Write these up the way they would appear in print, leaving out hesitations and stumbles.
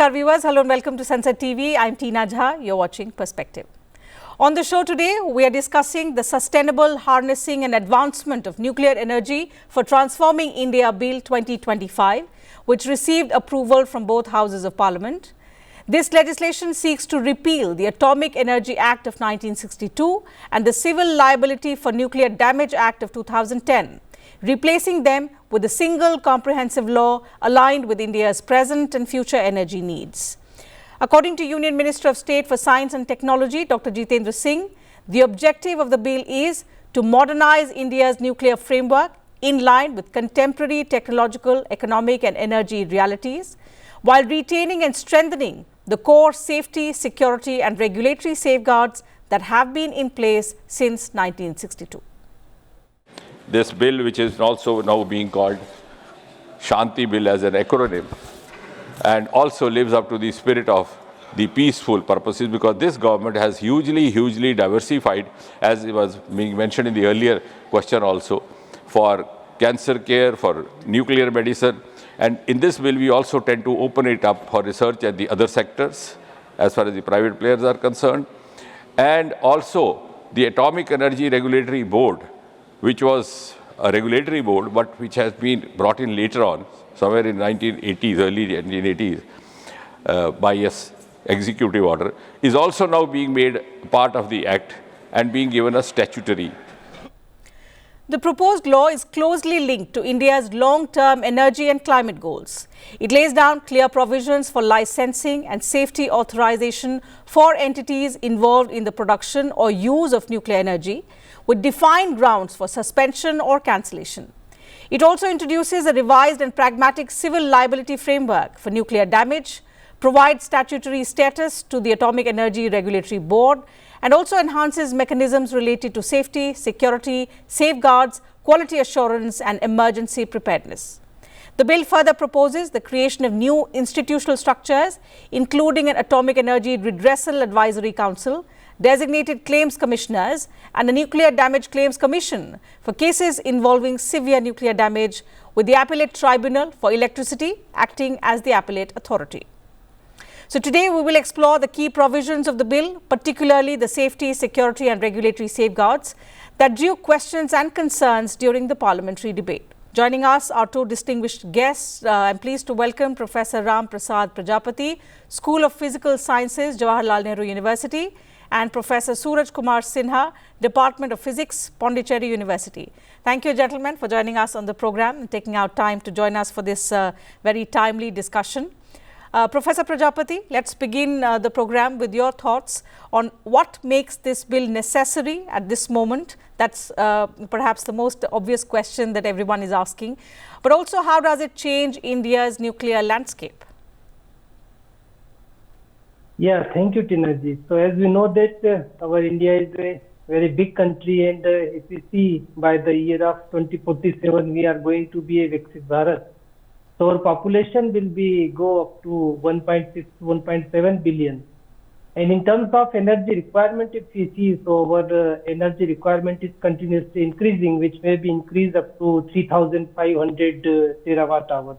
Namaskar viewers, hello and welcome to Sansad TV. I'm Teena Jha, you're watching Perspective. On the show today, we are discussing the sustainable harnessing and advancement of nuclear energy for transforming India Bill 2025, which received approval from both houses of parliament. This legislation seeks to repeal the Atomic Energy Act of 1962 and the Civil Liability for Nuclear Damage Act of 2010, replacing them with a single comprehensive law aligned with India's present and future energy needs. According to Union Minister of State for Science and Technology, Dr. Jitendra Singh, the objective of the bill is to modernize India's nuclear framework in line with contemporary technological, economic and energy realities, while retaining and strengthening the core safety, security and regulatory safeguards that have been in place since 1962. This bill, which is also now being called Shanti Bill as an acronym, and also lives up to the spirit of the peaceful purposes, because this government has hugely diversified, as it was being mentioned in the earlier question also, for cancer care, for nuclear medicine. And in this bill, we also tend to open it up for research at the other sectors, as far as the private players are concerned. And also the Atomic Energy Regulatory Board, which was a regulatory board, but which has been brought in later on, somewhere in 1980s, early 1980s, by an executive order, is also now being made part of the Act and being given a statutory. The proposed law is closely linked to India's long-term energy and climate goals. It lays down clear provisions for licensing and safety authorization for entities involved in the production or use of nuclear energy, with defined grounds for suspension or cancellation. It also introduces a revised and pragmatic civil liability framework for nuclear damage, provides statutory status to the Atomic Energy Regulatory Board, and also enhances mechanisms related to safety, security, safeguards, quality assurance and emergency preparedness. The bill further proposes the creation of new institutional structures, including an Atomic Energy Redressal Advisory Council, designated claims commissioners and a nuclear damage claims commission for cases involving severe nuclear damage, with the appellate tribunal for electricity acting as the appellate authority. So today we will explore the key provisions of the bill, particularly the safety, security and regulatory safeguards that drew questions and concerns during the parliamentary debate. Joining us are two distinguished guests. I'm pleased to welcome Professor Prasad Prajapati, School of Physical Sciences, Jawaharlal Nehru University, and Professor Suraj Kumar Sinha, Department of Physics, Pondicherry University. Thank you, gentlemen, for joining us on the program and taking out time to join us for this very timely discussion. Professor Prajapati, let's begin the program with your thoughts on what makes this bill necessary at this moment. That's perhaps the most obvious question that everyone is asking. But also, how does it change India's nuclear landscape? Yeah, thank you, Teena Ji. So as we know that our India is a very big country, and if we see by the year of 2047, we are going to be a Viksit Bharat. So our population will go up to 1.6 to 1.7 billion. And in terms of energy requirement, if we see, so our energy requirement is continuously increasing, which may be increased up to 3,500 terawatt hours.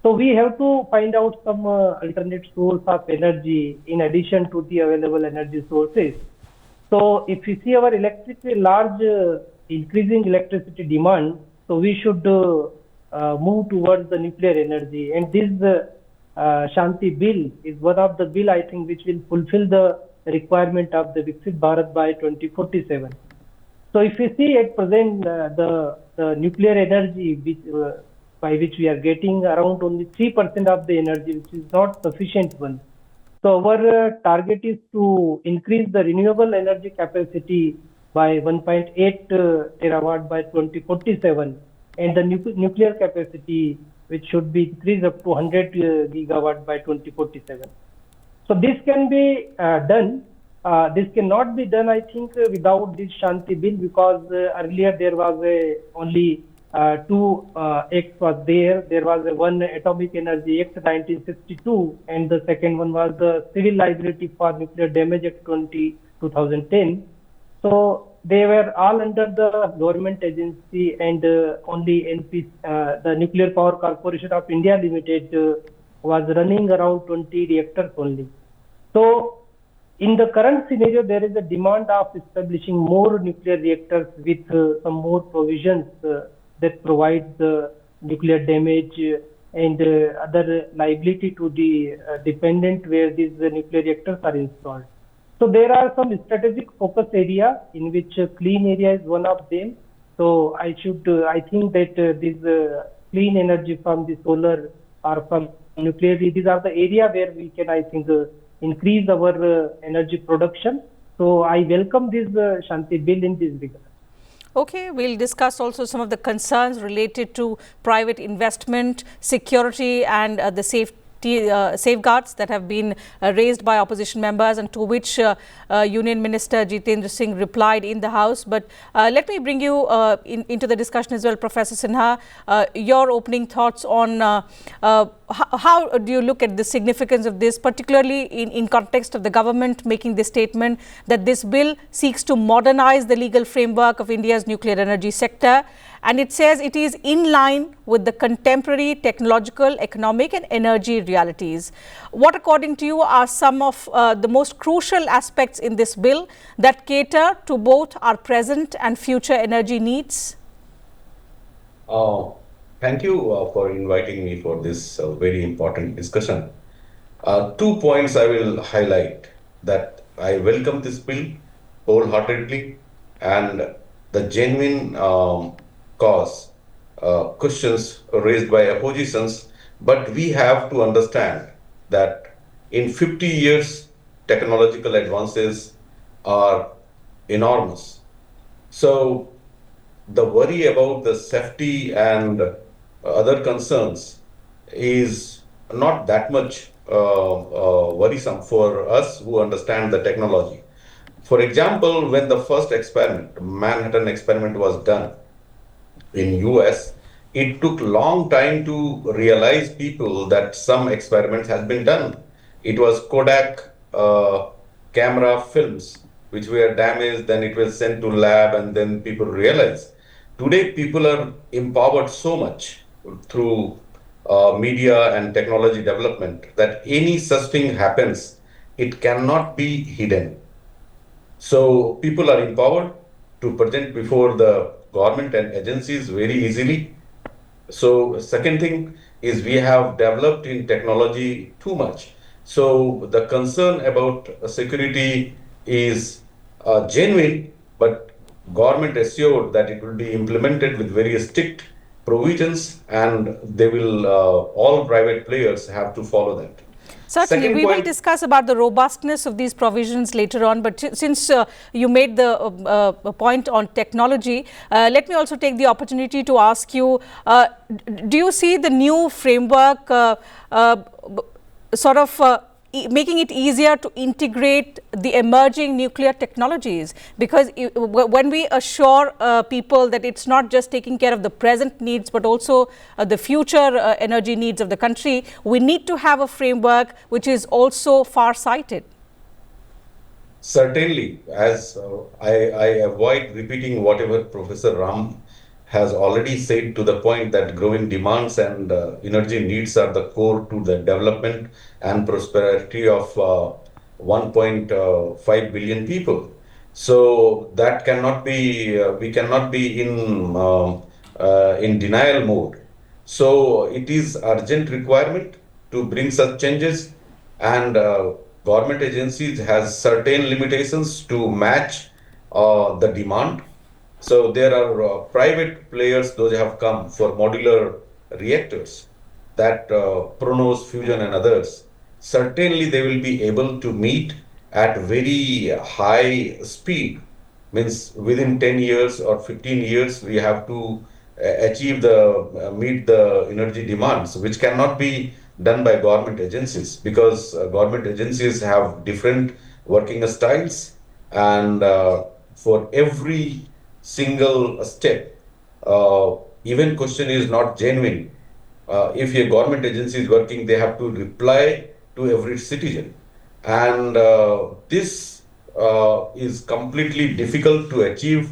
So we have to find out some alternate source of energy in addition to the available energy sources. So if we see our large increasing electricity demand, so we should move towards the nuclear energy. And this Shanti bill is one of the bill, I think, which will fulfill the requirement of the Viksit Bharat by 2047. So if we see at present the nuclear energy by which we are getting around only 3% of the energy, which is not sufficient one. So our target is to increase the renewable energy capacity by 1.8 terawatt by 2047, and the nuclear capacity, which should be increased up to 100 gigawatt by 2047. So this can be done. This cannot be done, I think, without this Shanti bill, because earlier there was only two acts was there. There was one Atomic Energy Act 1962, and the second one was the Civil Liability for Nuclear Damage Act 2010. So they were all under the government agency, and only NP, the Nuclear Power Corporation of India Limited, was running around 20 reactors only. So in the current scenario, there is a demand of establishing more nuclear reactors with some more provisions that provide nuclear damage and other liability to the dependent where these nuclear reactors are installed. So there are some strategic focus area in which clean area is one of them. So I think that this clean energy from the solar or from nuclear, these are the area where we can, I think, increase our energy production. So I welcome this Shanti bill in this regard. Okay, we'll discuss also some of the concerns related to private investment, security and the safety safeguards that have been raised by opposition members, and to which Union Minister Jitendra Singh replied in the House. But let me bring you into the discussion as well, Professor Sinha. Your opening thoughts on how do you look at the significance of this, particularly in context of the government making this statement that this bill seeks to modernize the legal framework of India's nuclear energy sector, and it says it is in line with the contemporary technological, economic and energy realities. What, according to you, are some of the most crucial aspects in this bill that cater to both our present and future energy needs? Thank you for inviting me for this very important discussion. 2 points I will highlight: that I welcome this bill wholeheartedly, and the genuine questions raised by oppositions. But we have to understand that in 50 years, technological advances are enormous. So the worry about the safety and other concerns is not that much worrisome for us who understand the technology. For example, when the first experiment, Manhattan experiment, was done in US, it took long time to realize people that some experiments has been done. It was Kodak camera films which were damaged, then it was sent to lab, and then people realized. Today, people are empowered so much through media and technology development that any such thing happens, it cannot be hidden. So people are empowered to present before the government and agencies very easily. So second thing is we have developed in technology too much. So the concern about security is genuine, but government assured that it will be implemented with very strict provisions, and they will all private players have to follow that. Certainly, we will discuss about the robustness of these provisions later on. But since you made the point on technology, let me also take the opportunity to ask you, do you see the new framework sort of making it easier to integrate the emerging nuclear technologies? Because when we assure people that it's not just taking care of the present needs, but also the future energy needs of the country, we need to have a framework which is also far-sighted. Certainly, as I avoid repeating whatever Professor Ram has already said, to the point that growing demands and energy needs are the core to the development and prosperity of 1.5 billion people. So that cannot be, we cannot be in denial mode. So it is urgent requirement to bring such changes, and government agencies has certain limitations to match the demand. So there are private players, those have come for modular reactors, that Pronos, Fusion and others. Certainly they will be able to meet at very high speed. Means within 10 years or 15 years, we have to achieve meet the energy demands, which cannot be done by government agencies, because government agencies have different working styles, and for every single step, even question is not genuine. If a government agency is working, they have to reply to every citizen, and this is completely difficult to achieve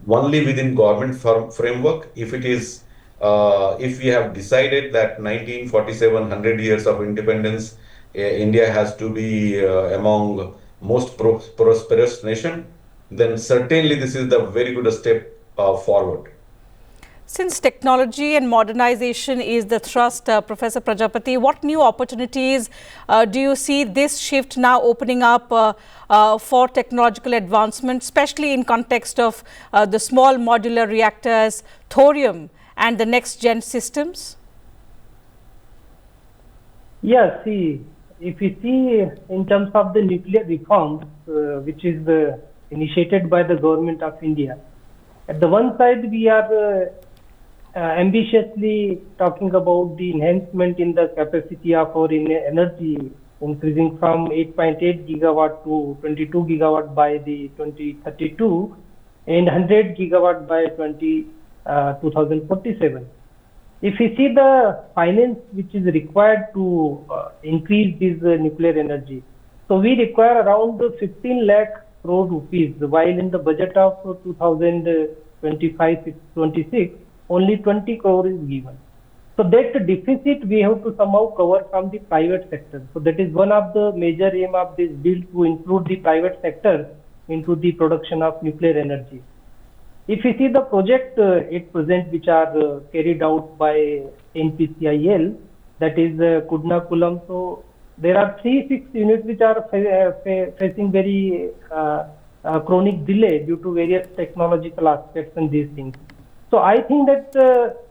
only within government framework. If it is if we have decided that 1947, 100 years of independence, India has to be among most prosperous nation, then certainly this is the very good step forward. Since technology and modernization is the thrust, Professor Prajapati, what new opportunities do you see this shift now opening up for technological advancement, especially in context of the small modular reactors, thorium and the next gen systems? Yeah, see, if we see in terms of the nuclear reforms, which is initiated by the government of India, at the one side we are ambitiously talking about the enhancement in the capacity of our energy, increasing from 8.8 gigawatt to 22 gigawatt by the 2032 and 100 gigawatt by 2047. If we see the finance which is required to increase this nuclear energy, so we require around 15 lakh crore rupees, while in the budget of 2025-26, only 20 crore is given. So that deficit we have to somehow cover from the private sector. So that is one of the major aim of this bill, to include the private sector into the production of nuclear energy. If you see the project at present which are carried out by NPCIL, that is Kudna-Kulam, so there are 3-6 units which are facing very chronic delay due to various technological aspects and these things. So I think that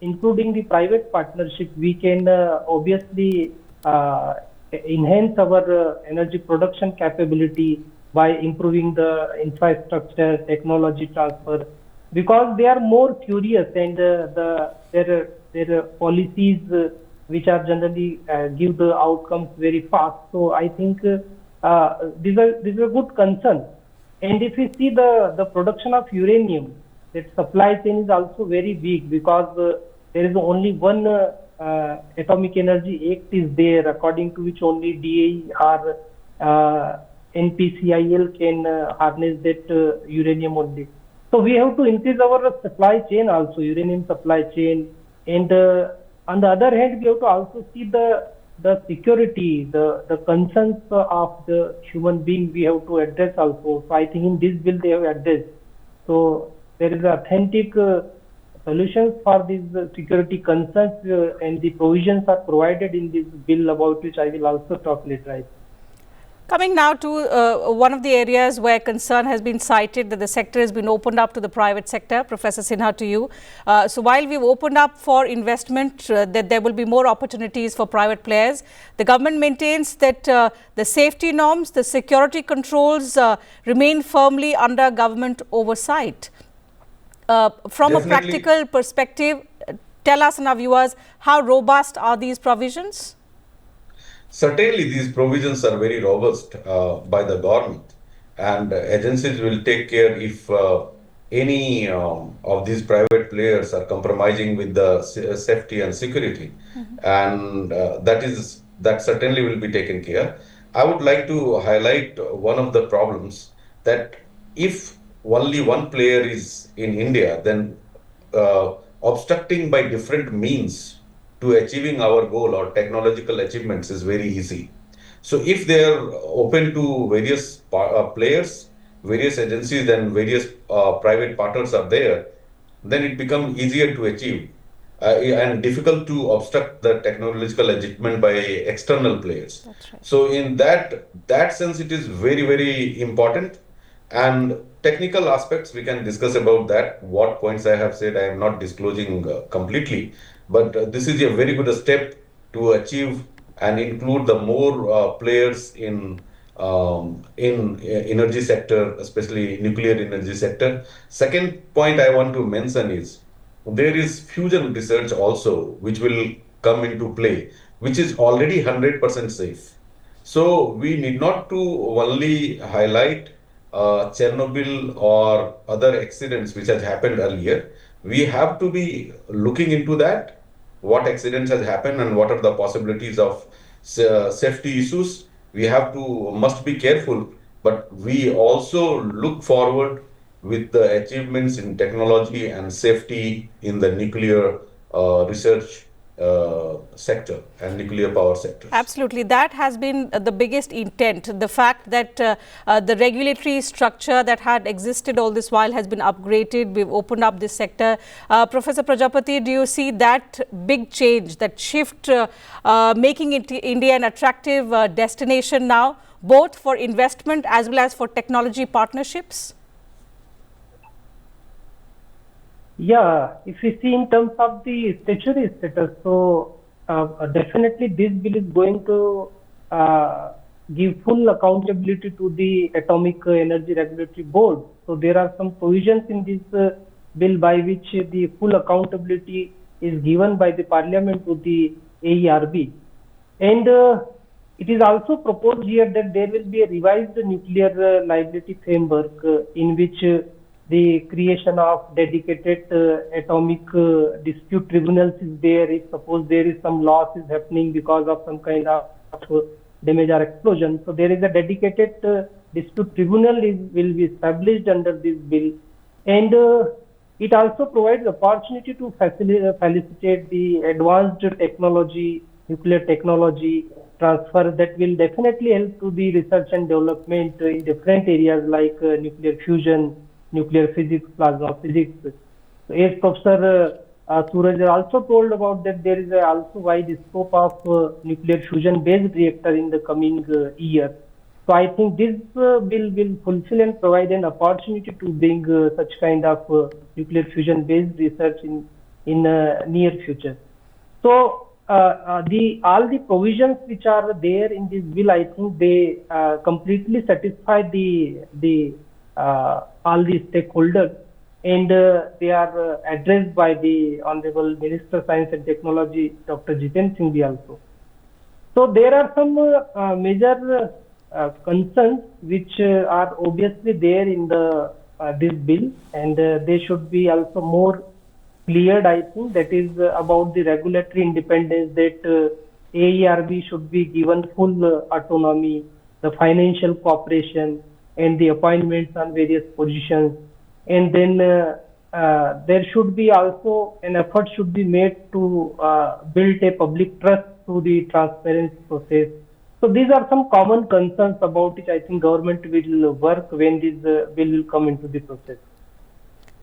including the private partnership, we can obviously enhance our energy production capability by improving the infrastructure, technology transfer, because they are more curious, and their policies which are generally give the outcomes very fast. So I think this is a good concern. And if we see the production of uranium, that supply chain is also very big, because there is only one Atomic Energy Act is there, according to which only DAE or NPCIL can harness that uranium only. So we have to increase our supply chain also, uranium supply chain, and on the other hand, we have to also see the security, the concerns of the human being we have to address also. So I think in this bill they have addressed. So there is authentic solutions for these security concerns, and the provisions are provided in this bill, about which I will also talk later. Coming now to one of the areas where concern has been cited, that the sector has been opened up to the private sector. Professor Sinha, to you. So while we've opened up for investment, that there will be more opportunities for private players, the government maintains that the safety norms, the security controls remain firmly under government oversight. From Definitely. a practical perspective, tell us and our viewers, how robust are these provisions? Certainly, these provisions are very robust by the government, and agencies will take care if any of these private players are compromising with the safety and security, and that certainly will be taken care. I would like to highlight one of the problems, that if only one player is in India, then obstructing by different means to achieving our goal or technological achievements is very easy. So if they are open to various players, various agencies, and various private partners are there, then it becomes easier to achieve and difficult to obstruct the technological achievement by external players. That's right. So in that sense, it is very, very important. And technical aspects, we can discuss about that. What points I have said, I am not disclosing completely. But this is a very good step to achieve and include the more players in energy sector, especially nuclear energy sector. Second point I want to mention is, there is fusion research also, which will come into play, which is already 100% safe. So we need not to only highlight Chernobyl or other accidents which has happened earlier. We have to be looking into that, what accidents has happened and what are the possibilities of safety issues. We must be careful, but we also look forward with the achievements in technology and safety in the nuclear research sector and nuclear power sectors. Absolutely. That has been the biggest intent. The fact that the regulatory structure that had existed all this while has been upgraded. We've opened up this sector. Professor Prajapati, do you see that big change, that shift, making India an attractive destination now, both for investment as well as for technology partnerships? Yeah, if we see in terms of the statutory status, so definitely this bill is going to give full accountability to the Atomic Energy Regulatory Board. So there are some provisions in this bill by which the full accountability is given by the Parliament to the AERB. And it is also proposed here that there will be a revised nuclear liability framework in which the creation of dedicated atomic dispute tribunals is there. If suppose there is some loss is happening because of some kind of damage or explosion, so there is a dedicated dispute tribunal will be established under this bill. And it also provides opportunity to facilitate the advanced technology, nuclear technology transfer that will definitely help to the research and development in different areas like nuclear fusion, nuclear physics, plasma physics. So as Professor Suraj also told about that there is also wide scope of nuclear fusion based reactor in the coming year. So I think this bill will fulfill and provide an opportunity to bring such kind of nuclear fusion based research in near future. So all the provisions which are there in this bill, I think they completely satisfy all the stakeholders, and they are addressed by the Honorable Minister of Science and Technology, Dr. Jiten Singh also. So there are some major concerns which are obviously there in this bill, and they should be also more cleared. I think that is about the regulatory independence, that AERB should be given full autonomy, the financial cooperation, and the appointments on various positions. And then there should be also an effort should be made to build a public trust through the transparency process. So these are some common concerns about which I think government will work when this bill will come into the process.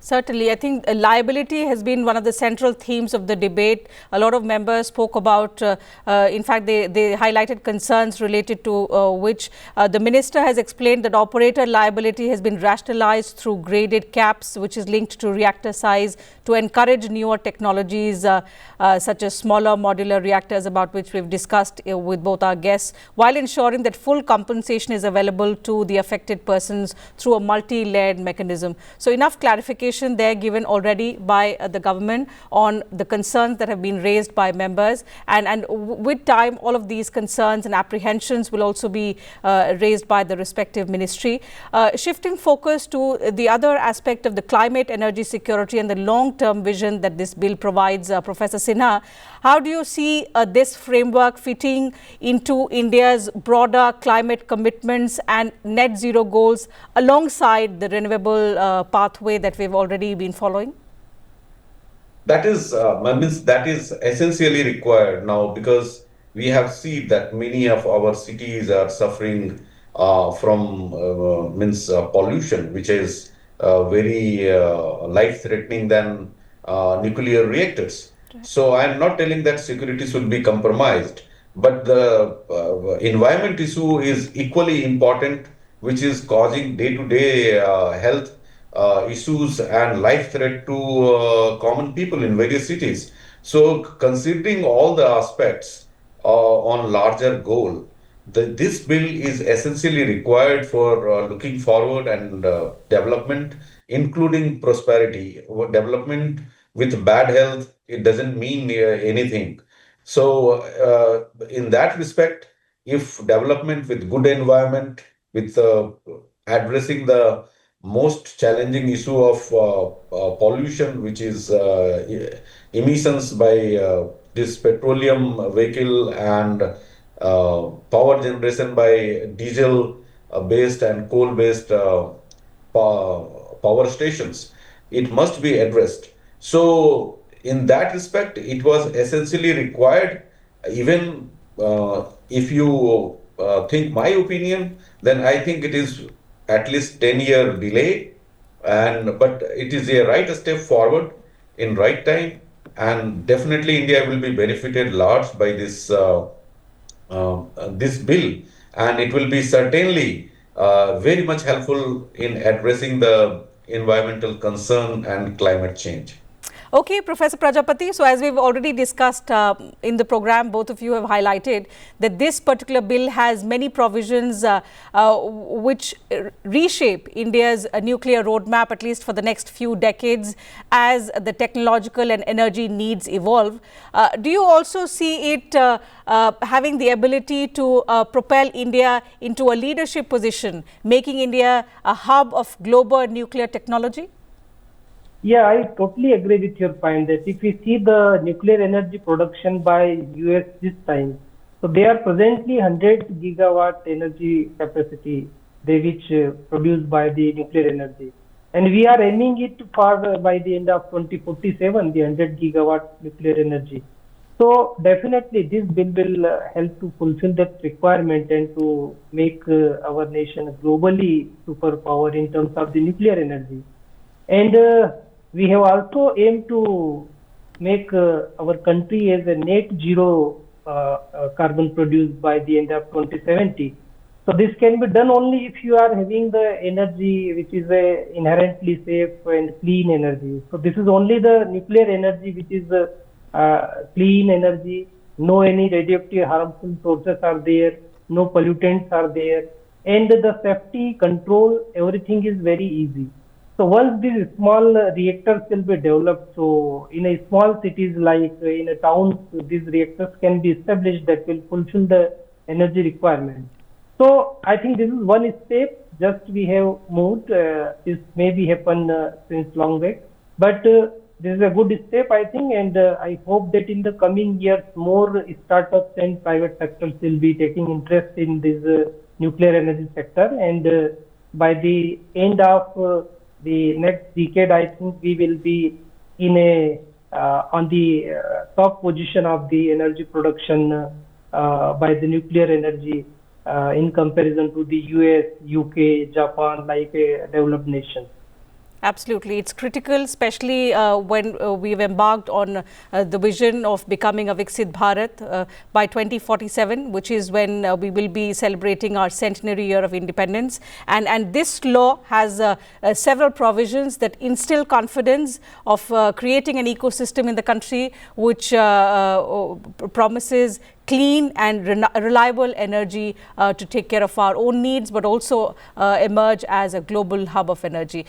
Certainly. I think liability has been one of the central themes of the debate. A lot of members spoke about, in fact, they highlighted concerns related to which the minister has explained that operator liability has been rationalized through graded caps, which is linked to reactor size to encourage newer technologies such as smaller modular reactors, about which we've discussed with both our guests, while ensuring that full compensation is available to the affected persons through a multi-layered mechanism. So enough clarification there given already by the government on the concerns that have been raised by members, and with time all of these concerns and apprehensions will also be raised by the respective ministry. Shifting focus to the other aspect of the climate, energy security and the long-term vision that this bill provides, Professor Sinha, how do you see this framework fitting into India's broader climate commitments and net zero goals alongside the renewable pathway that we've already been following? That is essentially required now, because we have seen that many of our cities are suffering from pollution, which is very life-threatening than nuclear reactors. So I'm not telling that security should be compromised, but the environment issue is equally important, which is causing day-to-day health issues and life threat to common people in various cities. So considering all the aspects on larger goal, this bill is essentially required for looking forward and development, including prosperity. Development with bad health, it doesn't mean anything. So in that respect, if development with good environment, with addressing the most challenging issue of pollution, which is emissions by this petroleum vehicle and power generation by diesel based and coal based power stations, it must be addressed. So in that respect, it was essentially required. Even if you think my opinion, then I think it is at least 10-year delay, and but it is a right step forward in right time, and definitely India will be benefited large by this bill, and it will be certainly very much helpful in addressing the environmental concern and climate change. Okay, Professor Prajapati, so as we've already discussed in the program, both of you have highlighted that this particular bill has many provisions which reshape India's nuclear roadmap, at least for the next few decades, as the technological and energy needs evolve. Do you also see it having the ability to propel India into a leadership position, making India a hub of global nuclear technology? Yeah, I totally agree with your point that if we see the nuclear energy production by US this time, so they are presently 100 gigawatt energy capacity, they which produced by the nuclear energy, and we are aiming it for by the end of 2047 the 100 gigawatt nuclear energy. So definitely this bill will help to fulfill that requirement and to make our nation globally superpower in terms of the nuclear energy. And we have also aimed to make our country as a net zero carbon produced by the end of 2070. So this can be done only if you are having the energy which is inherently safe and clean energy. So this is only the nuclear energy which is clean energy, no any radioactive harmful sources are there, no pollutants are there, and the safety control, everything is very easy. So once these small reactors will be developed, so in a small cities like in a town, these reactors can be established that will fulfill the energy requirement. So I think this is one step just we have moved. This maybe happened since long back, but this is a good step, I think, and I hope that in the coming years more startups and private sectors will be taking interest in this nuclear energy sector, and by the end of the next decade, I think we will be in a on the top position of the energy production by the nuclear energy in comparison to the US, UK, Japan, like developed nations. Absolutely. It's critical, especially when we've embarked on the vision of becoming a Viksit Bharat by 2047, which is when we will be celebrating our centenary year of independence. And this law has several provisions that instill confidence of creating an ecosystem in the country which promises clean and reliable energy to take care of our own needs, but also emerge as a global hub of energy.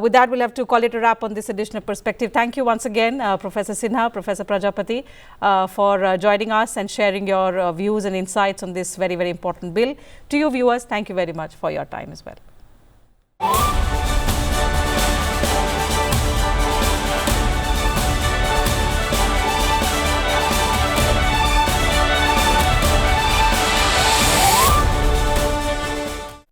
With that, we'll have to call it a wrap on this edition of Perspective. Thank you once again, Professor Sinha, Professor Prajapati, for joining us and sharing your views and insights on this very, very important bill. To you viewers, thank you very much for your time as well.